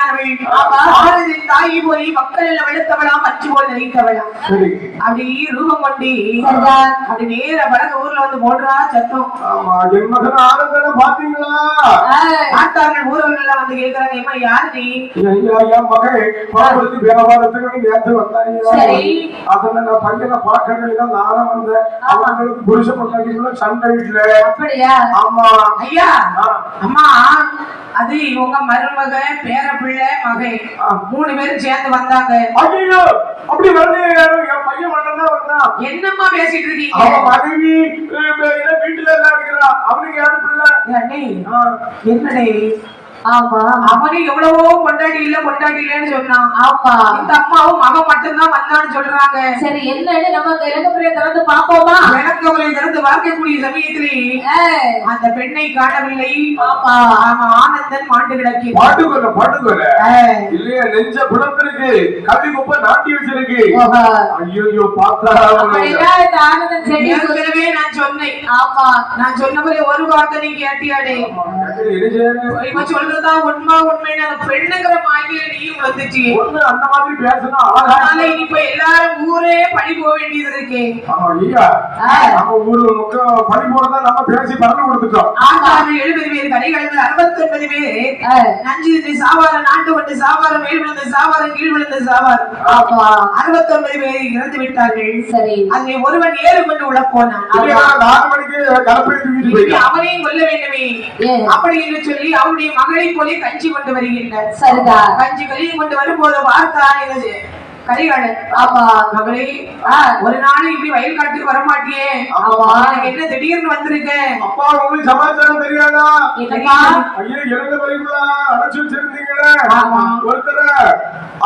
கண்ணியானவள் தாயி போய் மக்கள் எல்லாம் வெளுத்தவளாம் அச்சு போல் நினைத்தவளாம் அப்படி ரூபம் கொண்டு அப்படி நேர வடக்கு ஊர்ல வந்து போடுறா சத்தம். பாத்தீங்களா ஆத்தார்கள் ஊரவர்கள் எல்லாம் வந்து கேட்கறாங்க, ஏமா யாரு நீ? மகன் வியாபாரத்துக்கு நேற்று வந்தாங்க. அதனால நான் பையனை பார்க்கறதுதான் நானும் வந்தேன். அவங்களுக்கு புருஷ பொண்டாட்டிக்குள்ள சண்டை வீட்டுல. அப்படியா? ஆமா ஐயா. அம்மா அது இவங்க மருமக பேர பிள்ளை மகன் 3 பேரும் சேர்ந்து வந்தாங்க. ஐயோ அப்படி வரலையே, என் பையன் மட்டும் தான் வந்தான். என்னம்மா பேசிட்டு இருக்கீங்க? அவன் மனைவி வீட்டுல எல்லாம் இருக்கிறா. அவனுக்கு யாரு பிள்ளை? என்னடே? ஆமா அவனே எவ்வளவோ கொண்டாடி இல்லன்னு சொன்னான். ஆமா இந்த அம்மாவும் மகன் மட்டும்தான் வந்தான்னு சொல்றாங்க. சரி என்னன்னு நம்ம இலக்கப்புறையை திறந்து பாப்போமா? இலக்கப்புறையை திறந்து பார்க்கக்கூடிய சமயத்திலே அந்த பெண்ணை காணவில்லை. ஆமா ஆமா ஆனந்தன் மாண்டு கிடக்கு. பாட்டுக்கொள்ள இல்லையா நெஞ்ச குளத்திற்கு கல்வி குப்பை நாட்டி வச்சிருக்கு. ஐயோ பார்த்தா ஆனந்தன் சரி ஏற்கனவே நான் சொன்னேன். ஆமா நான் சொன்னபோது ஒரு வார்த்தை நீ கேட்டியாடே? சொல்றதா உண்மைன்னு அந்த பெண்ணுங்கிற மாதிரியே நீயும் வந்துச்சு. அந்த மாதிரி பேசணும். அதனால இப்ப எல்லாரும் ஊரே பழி போக வேண்டியது இருக்கு. நம்ம ஊரு பழி போறதா நம்ம பேசி பறந்து கொடுத்துட்டோம். 70 பேர் கரைகள் 69 பேர் நஞ்சு சாவாரம் நாட்டு கொண்டு சாவாரம் மேல் விழுந்த சாவாரம் கீழ் விழுந்த சாவாரம் 69 பேர் இறந்து விட்டார்கள். சரி அங்கே ஒருவன் ஏறு கொண்டு உள்ள போனான். 4 மணிக்கு அவனையும் கொல்ல வேண்டுமே அப்படி என்று சொல்லி அவருடைய மகளை போலே கஞ்சி கொண்டு வருகின்றார். சரிதான் கஞ்சி கழிவு கொண்டு வரும்போது வார்த்தை கரிகாலன், ஆமா மகளே ஒரு நாள் இப்படி வயல் காட்டுக்கு வரமாட்டியே, என்ன திடீர்னு வந்திருக்க? அப்பா உங்களுக்கு சமாச்சாரம் தெரியாதா? ஐயா இறந்த வரைக்குள்ள அடைச்சு வச்சிருந்தீங்களே ஒருத்தர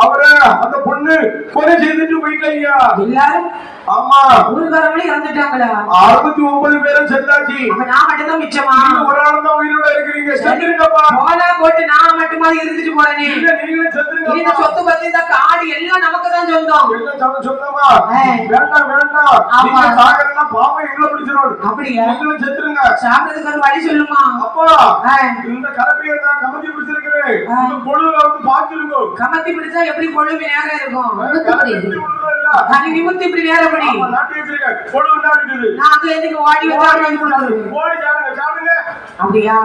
அவரை அந்த பொண்ணு கொலை செய்துட்டு போயிட்டீங்க எல்லாரும். ஆமா ஊருக்காரங்களே இறந்துட்டாங்களா? 69 பேரும் செத்தாச்சு. நான் மட்டும் தான் மிச்சமா? ஒரு ஆள் தான் உயிரோட இருக்கிறீங்க. செத்துருங்கப்பா. போனா போட்டு நான் மட்டுமா இருந்துட்டு போறேனே. இல்ல நீங்களே செத்துருங்க. இந்த சொத்து பத்தி இந்த காடு எல்லாம் நமக்கு தான் சொந்தம். எல்லாம் சொந்தமா? வேண்டாம் நீங்க சாகறனா பாவம் எங்களை பிடிச்சிரும். அப்படியே நீங்களே செத்துருங்க. சாப்பிடுறதுக்கு ஒரு வழி சொல்லுமா? அப்பா இந்த கலப்பையை நான் கமத்தி பிடிச்சிருக்கிறேன். இந்த கொழுல வந்து பாத்துருங்க. கமத்தி பிடிச்சா எப்படி கொழுவு நேரா இருக்கும்? கனி நிமித்தி இப்படி நேரா படி. நாட்டி வச்சிருக்கேன். கொழுவு நாட்டிடுது. நான் அங்க எதுக்கு ஓடி வந்தா ஓடி சாடுங்க. அப்படியா?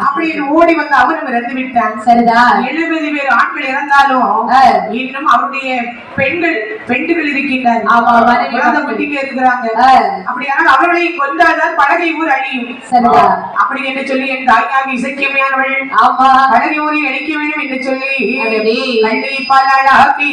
அப்படி ஓடி வந்து அவரும் இறந்து விட்டான். சரிதா 70 பேர் ஆண்கள் இறந்தாலும் இன்னும் அவருடைய பெண்கள் இருக்கின்றார். இருக்கிறாங்க. அப்படியானால் அவர்களையும் கொண்டால்தான் படகை ஊர் அழியும். சரிதா அப்படி என்று சொல்லி என் தாயாகி இசைக்கியமையானவள் படகை ஊரை அழிக்க வேண்டும் என்று சொல்லி கள்ளி பலாளாக்கி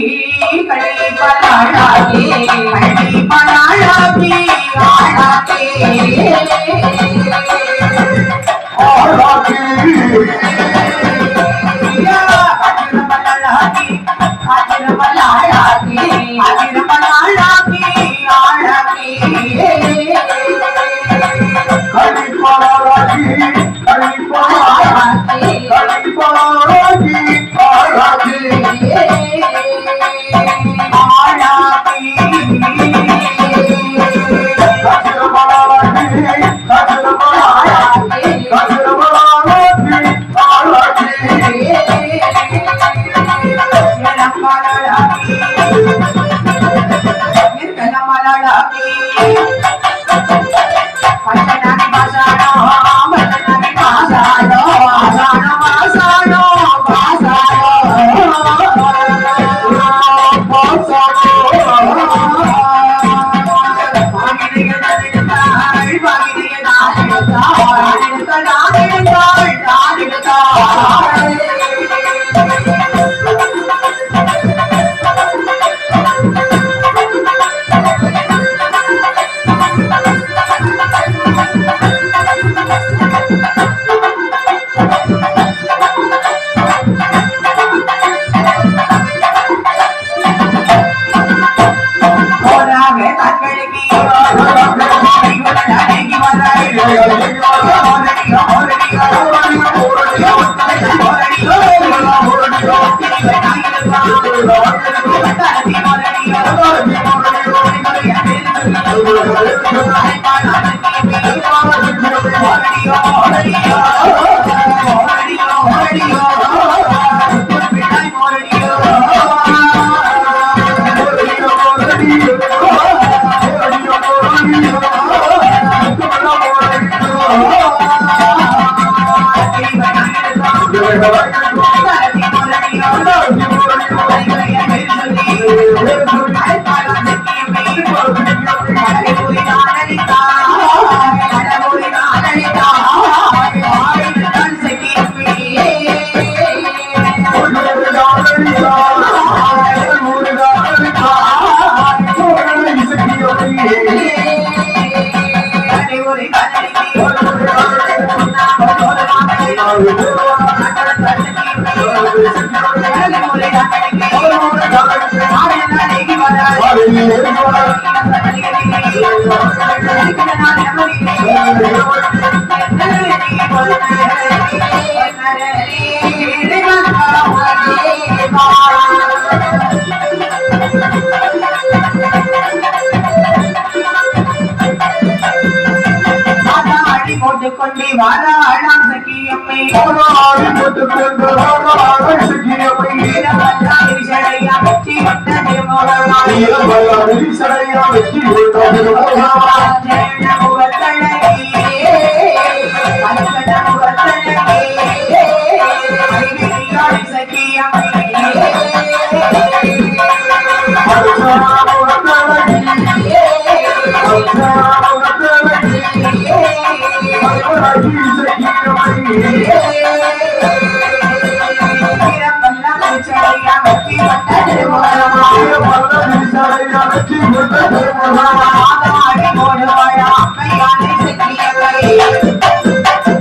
கொண்டே வாழாம் சக்கியம்மை சக்கியம்மை